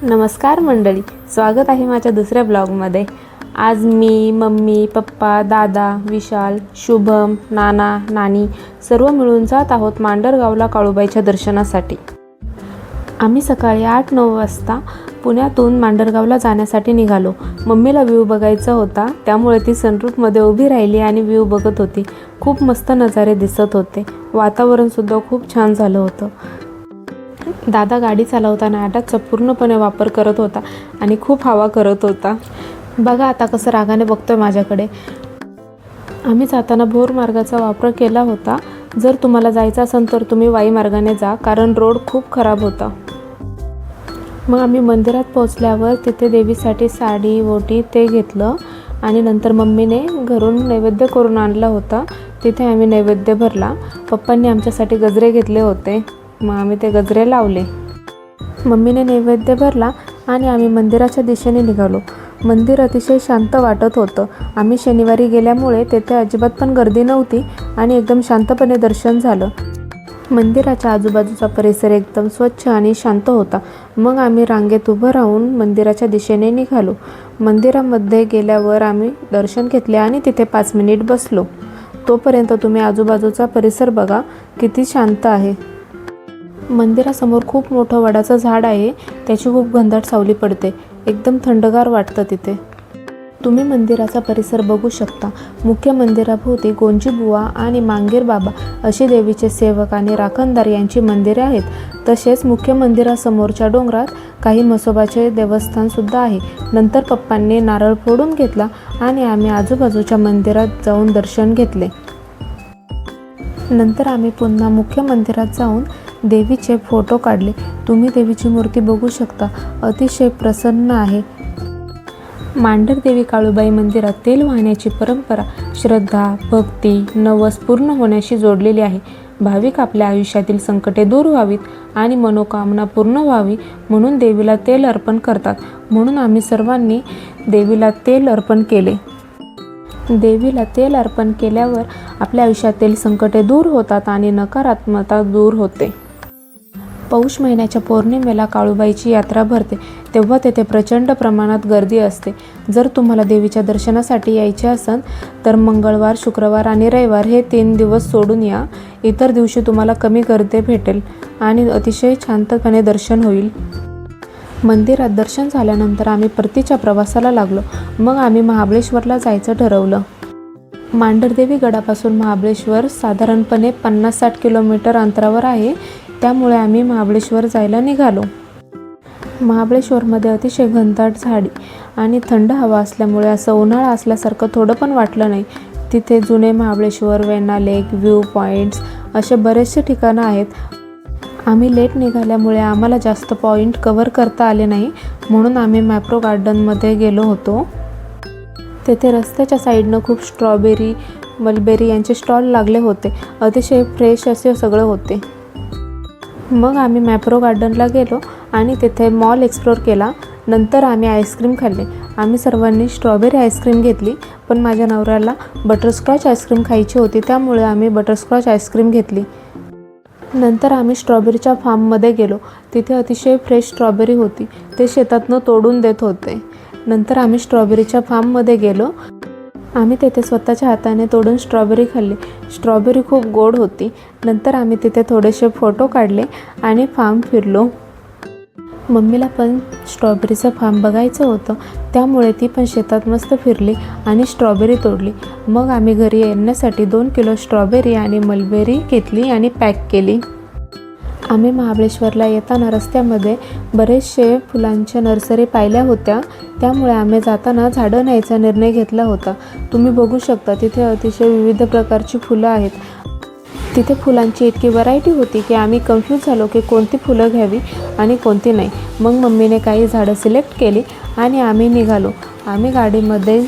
नमस्कार मंडळी, स्वागत आहे माझ्या दुसऱ्या ब्लॉगमध्ये। आज मी, मम्मी, पप्पा, दादा, विशाल, शुभम, नाना, नानी सर्व मिळून जात आहोत मांडरगावला काळूबाईच्या दर्शनासाठी। आम्ही सकाळी 8-9 वाजता पुण्यातून मांडरगावला जाण्यासाठी निघालो। मम्मीला व्ह्यू बघायचा होता, त्यामुळे ती सनरूफमध्ये उभी राहिली आणि व्ह्यू बघत होती। खूप मस्त नजारे दिसत होते, वातावरण सुद्धा खूप छान झालं होतं। दादा गाडी चालवताना ॲटॅचचा पूर्णपणे वापर करत होता आणि खूप हवा करत होता। बघा आता कसं रागाने बघतोय माझ्याकडे। आम्ही जाताना भोर मार्गाचा वापर केला होता। जर तुम्हाला जायचं असेल तर तुम्ही वाई मार्गाने जा, कारण रोड खूप खराब होता। मग आम्ही मंदिरात पोहोचल्यावर तिथे देवीसाठी साडी ओटी ते घेतलं आणि नंतर मम्मीने घरून नैवेद्य करून आणला होता, तिथे आम्ही नैवेद्य भरला। पप्पांनी आमच्यासाठी गजरे घेतले होते, मग आम्ही ते गजरे लावले। मम्मीने नैवेद्य भरला आणि आम्ही मंदिराच्या दिशेने निघालो। मंदिर अतिशय शांत वाटत होतं। आम्ही शनिवारी गेल्यामुळे तेथे अजिबात पण गर्दी नव्हती आणि एकदम शांतपणे दर्शन झालं। मंदिराच्या आजूबाजूचा परिसर एकदम स्वच्छ आणि शांत होता। मग आम्ही रांगेत उभं राहून मंदिराच्या दिशेने निघालो। मंदिरामध्ये गेल्यावर आम्ही दर्शन घेतले आणि तिथे 5 मिनिट बसलो। तोपर्यंत तुम्ही आजूबाजूचा परिसर बघा, किती शांत आहे। मंदिरासमोर खूप मोठं वडाचं झाड आहे, त्याची खूप घनदाट सावली पडते, एकदम थंडगार वाटतं तिथे। तुम्ही मंदिराचा परिसर बघू शकता। मुख्य मंदिराभोवती गोंजीबुवा आणि मांगीर बाबा अशी देवीचे सेवक आणि राखणदार यांची मंदिरे आहेत। तसेच मुख्य मंदिरासमोरच्या डोंगरात काही म्हसोबाचे देवस्थान सुद्धा आहे। नंतर पप्पांनी नारळ फोडून घेतला आणि आम्ही आजूबाजूच्या मंदिरात जाऊन दर्शन घेतले। नंतर आम्ही पुन्हा मुख्य मंदिरात जाऊन देवीचे फोटो काढले। तुम्ही देवीची मूर्ती बघू शकता, अतिशय प्रसन्न आहे। मांढरदेवी काळूबाई मंदिरात तेल वाहण्याची परंपरा श्रद्धा, भक्ती, नवस पूर्ण होण्याशी जोडलेली आहे। भाविक आपल्या आयुष्यातील संकटे दूर व्हावीत आणि मनोकामना पूर्ण व्हावी म्हणून देवीला तेल अर्पण करतात। म्हणून आम्ही सर्वांनी देवीला तेल अर्पण केले। देवीला तेल अर्पण केल्यावर आपल्या आयुष्यातील संकटे दूर होतात आणि नकारात्मकता दूर होते। पौष महिन्याच्या पौर्णिमेला काळूबाईची यात्रा भरते, तेव्हा तेथे प्रचंड प्रमाणात गर्दी असते। जर तुम्हाला देवीच्या दर्शनासाठी यायचे असेल तर मंगळवार, शुक्रवार आणि रविवार हे 3 दिवस सोडून या। इतर दिवशी तुम्हाला कमी गर्दी भेटेल आणि अतिशय शांतपणे दर्शन होईल। मंदिरात दर्शन झाल्यानंतर आम्ही परतीच्या प्रवासाला लागलो। मग आम्ही महाबळेश्वरला जायचं ठरवलं। मांढरदेवी गडापासून महाबळेश्वर साधारणपणे 50-60 किलोमीटर अंतरावर आहे, त्यामुळे आम्ही महाबळेश्वर जायला निघालो। महाबळेश्वरमध्ये अतिशय घनदाट झाडी आणि थंड हवा असल्यामुळे असं उन्हाळा असल्यासारखं थोडं पण वाटलं नाही। तिथे जुने महाबळेश्वर, वेण्णा लेक, व्ह्यू पॉईंट्स असे बरेचसे ठिकाणं आहेत। आम्ही लेट निघाल्यामुळे आम्हाला जास्त पॉईंट कव्हर करता आले नाही, म्हणून आम्ही मॅप्रो गार्डनमध्ये गेलो होतो। तेथे रस्त्याच्या साईडनं खूप स्ट्रॉबेरी, मलबेरी यांचे स्टॉल लागले होते, अतिशय फ्रेश असे सगळं होते। मग आम्ही मॅप्रो गार्डनला गेलो आणि तेथे मॉल एक्सप्लोर केला। नंतर आम्ही आईस्क्रीम खाल्ले। आम्ही सर्वांनी स्ट्रॉबेरी आईस्क्रीम घेतली, पण माझ्या नवऱ्याला बटरस्कॉच आईस्क्रीम खायची होती, त्यामुळे आम्ही बटरस्कॉच आईस्क्रीम घेतली। नंतर आम्ही स्ट्रॉबेरीच्या फार्ममध्ये गेलो। तिथे अतिशय फ्रेश स्ट्रॉबेरी होती, ते शेतातनं तोडून देत होते। नंतर आम्ही स्ट्रॉबेरीच्या फार्ममध्ये गेलो। आम्ही तेथे स्वतःच्या हाताने तोडून स्ट्रॉबेरी खाल्ली। स्ट्रॉबेरी खूप गोड होती। नंतर आम्ही तिथे थोडेसे फोटो काढले आणि फार्म फिरलो। मम्मीला पण स्ट्रॉबेरीचं फार्म बघायचं होतं, त्यामुळे ती पण शेतात मस्त फिरली आणि स्ट्रॉबेरी तोडली। मग आम्ही घरी येण्यासाठी 2 किलो स्ट्रॉबेरी आणि मलबेरी घेतली आणि पॅक केली। आम्ही महाबळेश्वरला येताना रस्त्यामध्ये बरेचसे फुलांच्या नर्सरी पाहिल्या होत्या, त्यामुळे आम्ही जाताना झाडं न्यायचा निर्णय घेतला होता। तुम्ही बघू शकता तिथे अतिशय विविध प्रकारची फुलं आहेत। तिथे फुलांची इतकी व्हरायटी होती की आम्ही कन्फ्यूज झालो की कोणती फुलं घ्यावी आणि कोणती नाही। मग मम्मीने काही झाडं सिलेक्ट केली आणि आम्ही निघालो। आम्ही गाडीमध्ये